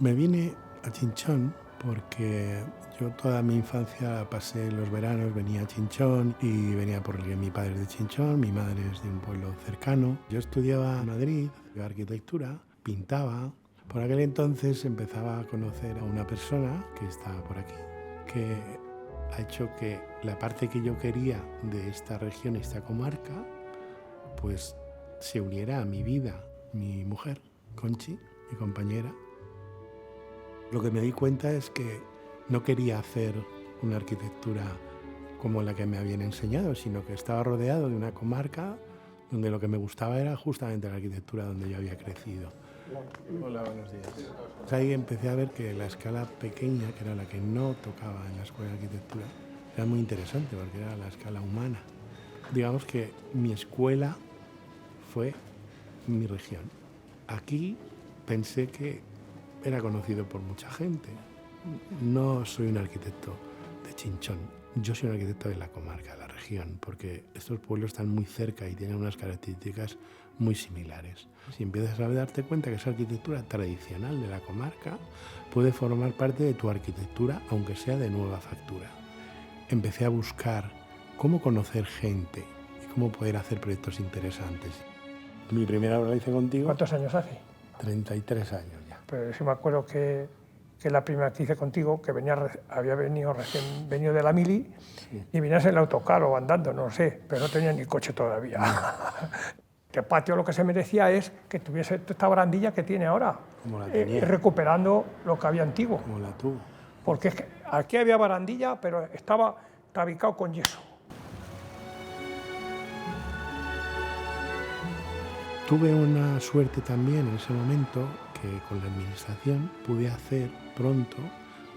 Me vine a Chinchón porque yo toda mi infancia la pasé en los veranos, venía a Chinchón y venía porque mi padre es de Chinchón, mi madre es de un pueblo cercano. Yo estudiaba en Madrid, arquitectura, pintaba. Por aquel entonces empezaba a conocer a una persona que está por aquí, que ha hecho que la parte que yo quería de esta región, esta comarca, pues se uniera a mi vida, mi mujer, Conchi, mi compañera. Lo que me di cuenta es que no quería hacer una arquitectura como la que me habían enseñado, sino que estaba rodeado de una comarca donde lo que me gustaba era justamente la arquitectura donde yo había crecido. Hola, buenos días. Pues ahí empecé a ver que la escala pequeña, que era la que no tocaba en la escuela de arquitectura, era muy interesante porque era la escala humana. Digamos que mi escuela fue mi región. Aquí pensé que era conocido por mucha gente. No soy un arquitecto de Chinchón, yo soy un arquitecto de la comarca, de la región, porque estos pueblos están muy cerca y tienen unas características muy similares. Si empiezas a darte cuenta que esa arquitectura tradicional de la comarca puede formar parte de tu arquitectura, aunque sea de nueva factura. Empecé a buscar cómo conocer gente y cómo poder hacer proyectos interesantes. Mi primera obra la hice contigo. ¿Cuántos años hace? 33 años ya. Pero sí me acuerdo que la primera que hice contigo, que había venido recién venido de la mili, sí, y venías en el autocar o andando, no sé, pero no tenía ni coche todavía. El patio lo que se merecía es que tuviese esta barandilla que tiene ahora, como la tenía, recuperando lo que había antiguo. Como la tuvo. Porque es que aquí había barandilla, pero estaba tabicado con yeso. Tuve una suerte también en ese momento que con la administración pude hacer pronto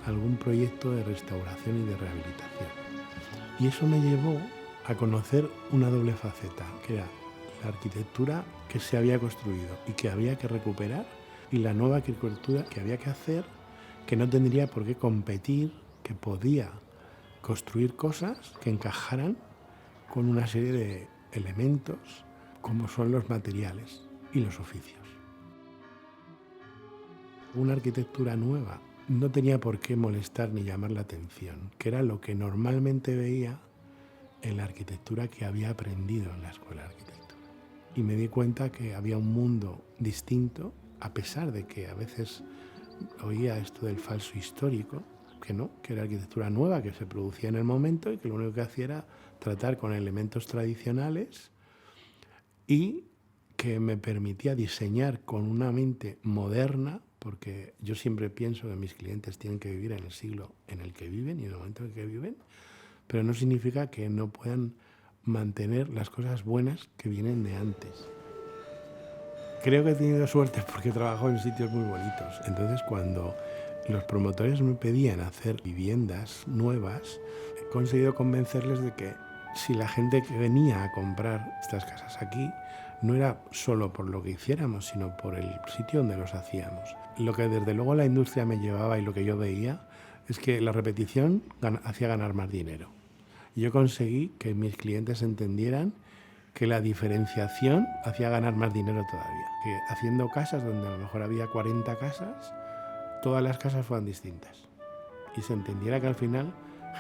algún proyecto de restauración y de rehabilitación. Y eso me llevó a conocer una doble faceta, que era la arquitectura que se había construido y que había que recuperar, y la nueva arquitectura que había que hacer, que no tendría por qué competir, que podía construir cosas que encajaran con una serie de elementos como son los materiales y los oficios. Una arquitectura nueva no tenía por qué molestar ni llamar la atención, que era lo que normalmente veía en la arquitectura que había aprendido en la escuela de arquitectura. Y me di cuenta que había un mundo distinto, a pesar de que a veces oía esto del falso histórico, que no, que era arquitectura nueva que se producía en el momento y que lo único que hacía era tratar con elementos tradicionales y que me permitía diseñar con una mente moderna, porque yo siempre pienso que mis clientes tienen que vivir en el siglo en el que viven y en el momento en el que viven, pero no significa que no puedan mantener las cosas buenas que vienen de antes. Creo que he tenido suerte porque he trabajado en sitios muy bonitos. Entonces, cuando los promotores me pedían hacer viviendas nuevas, he conseguido convencerles de que si la gente que venía a comprar estas casas aquí no era solo por lo que hiciéramos, sino por el sitio donde los hacíamos. Lo que desde luego la industria me llevaba y lo que yo veía es que la repetición hacía ganar más dinero. Y yo conseguí que mis clientes entendieran que la diferenciación hacía ganar más dinero todavía. Que haciendo casas donde a lo mejor había 40 casas, todas las casas fueran distintas. Y se entendiera que al final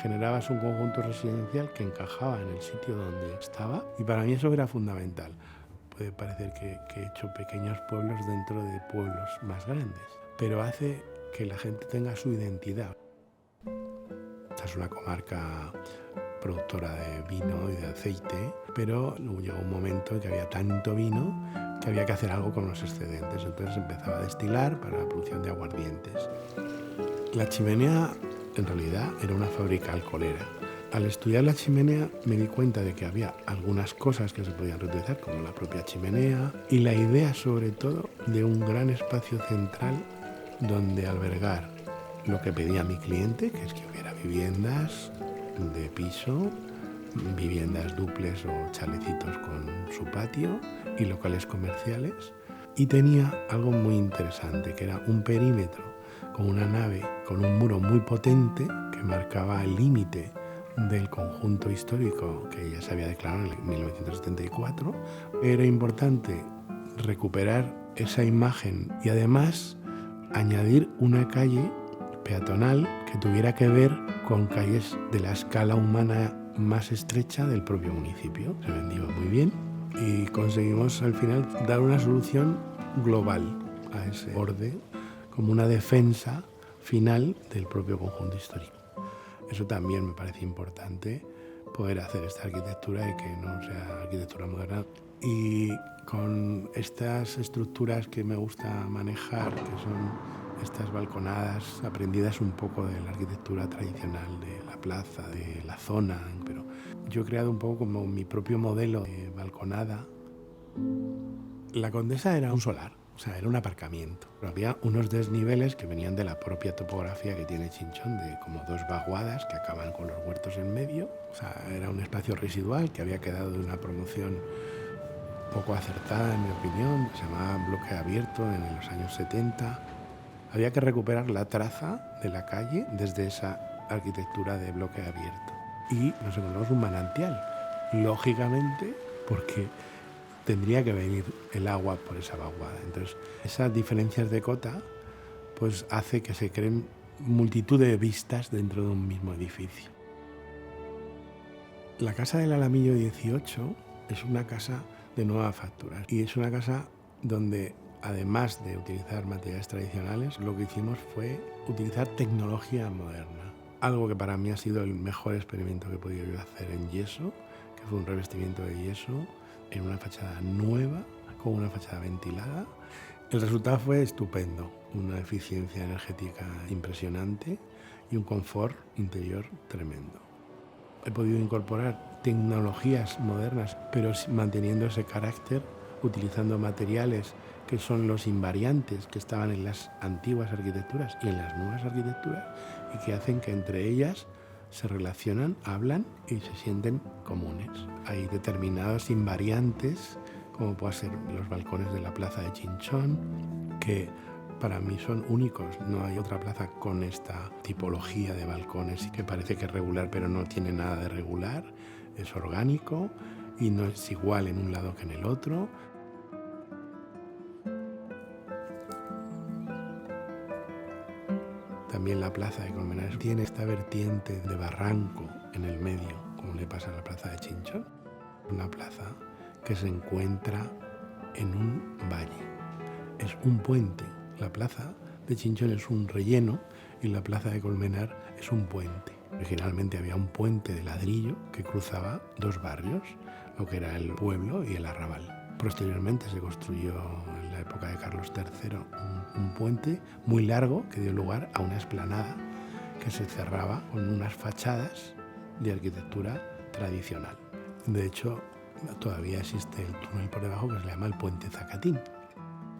generabas un conjunto residencial que encajaba en el sitio donde estaba, y para mí eso era fundamental. Puede parecer que he hecho pequeños pueblos dentro de pueblos más grandes, pero hace que la gente tenga su identidad. Esta es una comarca productora de vino y de aceite, pero luego llegó un momento en que había tanto vino que había que hacer algo con los excedentes, entonces empezaba a destilar para la producción de aguardientes. La chimenea en realidad era una fábrica alcoholera. Al estudiar la chimenea me di cuenta de que había algunas cosas que se podían reutilizar, como la propia chimenea, y la idea sobre todo de un gran espacio central donde albergar lo que pedía mi cliente, que es que hubiera viviendas de piso, viviendas dúplex o chalecitos con su patio y locales comerciales. Y tenía algo muy interesante, que era un perímetro con una nave, con un muro muy potente que marcaba el límite del conjunto histórico que ya se había declarado en 1974. Era importante recuperar esa imagen y además añadir una calle peatonal que tuviera que ver con calles de la escala humana más estrecha del propio municipio. Se vendió muy bien y conseguimos al final dar una solución global a ese borde como una defensa final del propio conjunto histórico. Eso también me parece importante, poder hacer esta arquitectura y que no sea arquitectura moderna. Y con estas estructuras que me gusta manejar, que son estas balconadas aprendidas un poco de la arquitectura tradicional de la plaza, de la zona, pero yo he creado un poco como mi propio modelo de balconada. La Condesa era un solar, o sea, era un aparcamiento, pero había unos desniveles que venían de la propia topografía que tiene Chinchón, de como dos vaguadas que acaban con los huertos en medio. O sea, era un espacio residual que había quedado de una promoción poco acertada, en mi opinión, que se llamaba Bloque Abierto en los años 70. Había que recuperar la traza de la calle desde esa arquitectura de bloque abierto. Y nos encontramos un manantial, lógicamente, porque tendría que venir el agua por esa vaguada. Entonces, esas diferencias de cota pues hace que se creen multitud de vistas dentro de un mismo edificio. La Casa del Alamillo 18 es una casa de nueva factura y es una casa donde, además de utilizar materiales tradicionales, lo que hicimos fue utilizar tecnología moderna. Algo que para mí ha sido el mejor experimento que he podido yo hacer en yeso, que fue un revestimiento de yeso en una fachada nueva, con una fachada ventilada. El resultado fue estupendo, una eficiencia energética impresionante y un confort interior tremendo. He podido incorporar tecnologías modernas, pero manteniendo ese carácter, utilizando materiales que son los invariantes que estaban en las antiguas arquitecturas y en las nuevas arquitecturas, y que hacen que entre ellas se relacionan, hablan y se sienten comunes. Hay determinados invariantes, como pueden ser los balcones de la plaza de Chinchón, que para mí son únicos. No hay otra plaza con esta tipología de balcones y que parece que es regular, pero no tiene nada de regular. Es orgánico y no es igual en un lado que en el otro. También la plaza de Colmenares tiene esta vertiente de barranco en el medio, como le pasa a la plaza de Chinchón. Una plaza que se encuentra en un valle. Es un puente. La plaza de Chinchón es un relleno y la plaza de Colmenar es un puente. Originalmente había un puente de ladrillo que cruzaba dos barrios, lo que era el pueblo y el arrabal. Posteriormente se construyó en la época de Carlos III un puente muy largo que dio lugar a una explanada que se cerraba con unas fachadas de arquitectura tradicional. De hecho, todavía existe el túnel por debajo que se llama el Puente Zacatín.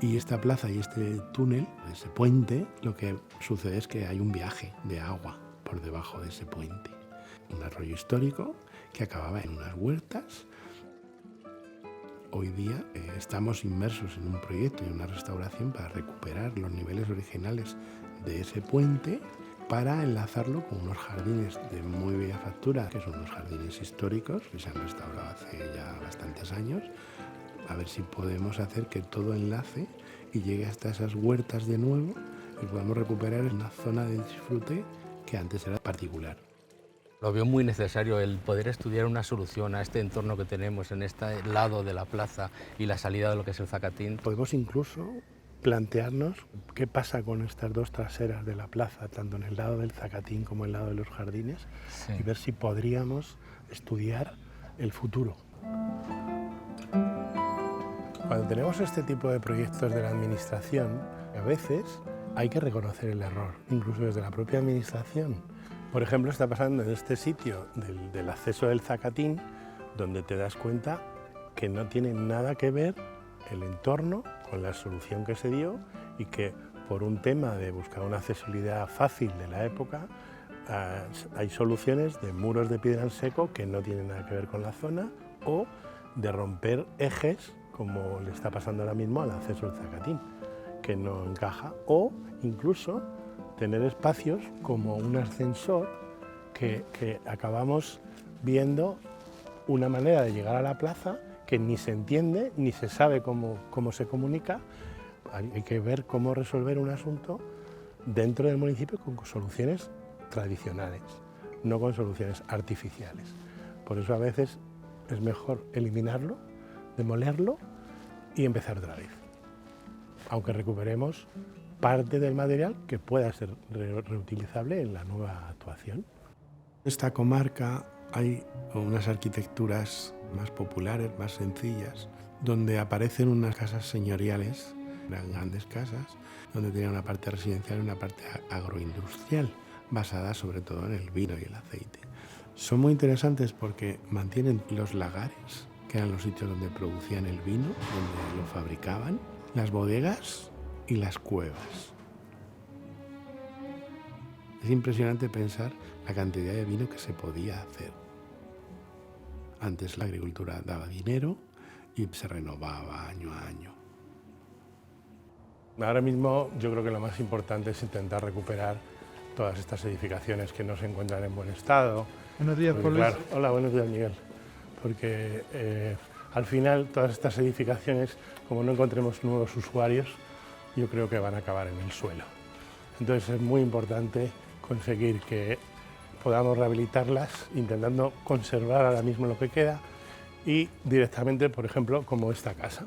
Y esta plaza y este túnel, ese puente, lo que sucede es que hay un viaje de agua por debajo de ese puente. Un arroyo histórico que acababa en unas huertas. Hoy día estamos inmersos en un proyecto y una restauración para recuperar los niveles originales de ese puente, para enlazarlo con unos jardines de muy bella factura, que son los jardines históricos, que se han restaurado hace ya bastantes años, a ver si podemos hacer que todo enlace y llegue hasta esas huertas de nuevo y podamos recuperar una zona de disfrute que antes era particular. Lo veo muy necesario el poder estudiar una solución a este entorno que tenemos en este lado de la plaza y la salida de lo que es el Zacatín. Podemos incluso plantearnos qué pasa con estas dos traseras de la plaza, tanto en el lado del Zacatín como en el lado de los jardines, sí, y ver si podríamos estudiar el futuro. Cuando tenemos este tipo de proyectos de la administración, a veces hay que reconocer el error, incluso desde la propia administración. Por ejemplo, está pasando en este sitio del acceso del Zacatín, donde te das cuenta que no tiene nada que ver el entorno con la solución que se dio y que por un tema de buscar una accesibilidad fácil de la época, hay soluciones de muros de piedra en seco que no tienen nada que ver con la zona, o de romper ejes, como le está pasando ahora mismo al acceso del Zacatín, que no encaja, o incluso tener espacios como un ascensor que acabamos viendo una manera de llegar a la plaza que ni se entiende ni se sabe cómo se comunica. hay que ver cómo resolver un asunto dentro del municipio con soluciones tradicionales, no con soluciones artificiales. Por eso a veces es mejor eliminarlo, demolerlo y empezar otra vez, aunque recuperemos parte del material que pueda ser reutilizable en la nueva actuación. En esta comarca hay unas arquitecturas más populares, más sencillas, donde aparecen unas casas señoriales, eran grandes casas, donde tenían una parte residencial y una parte agroindustrial, basada sobre todo en el vino y el aceite. Son muy interesantes porque mantienen los lagares, que eran los sitios donde producían el vino, donde lo fabricaban, las bodegas y las cuevas. Es impresionante pensar la cantidad de vino que se podía hacer. Antes la agricultura daba dinero y se renovaba año a año. Ahora mismo yo creo que lo más importante es intentar recuperar todas estas edificaciones que no se encuentran en buen estado. Buenos días, Pablo. Claro, hola, buenos días, Miguel. Porque al final todas estas edificaciones, como no encontremos nuevos usuarios, yo creo que van a acabar en el suelo. Entonces es muy importante conseguir que podamos rehabilitarlas, intentando conservar ahora mismo lo que queda y directamente, por ejemplo, como esta casa,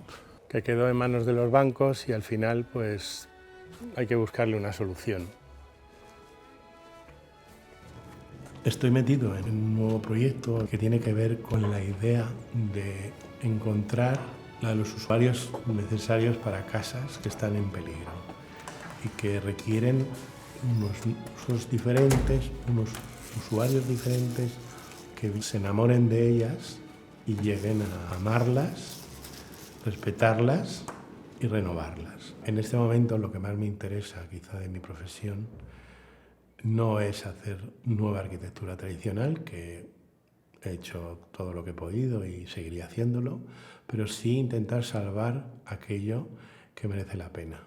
que quedó en manos de los bancos y al final pues hay que buscarle una solución. Estoy metido en un nuevo proyecto que tiene que ver con la idea de encontrar a los usuarios necesarios para casas que están en peligro y que requieren unos usos diferentes, unos usuarios diferentes que se enamoren de ellas y lleguen a amarlas, respetarlas y renovarlas. En este momento lo que más me interesa quizá de mi profesión no es hacer nueva arquitectura tradicional, que he hecho todo lo que he podido y seguiría haciéndolo, pero sí intentar salvar aquello que merece la pena.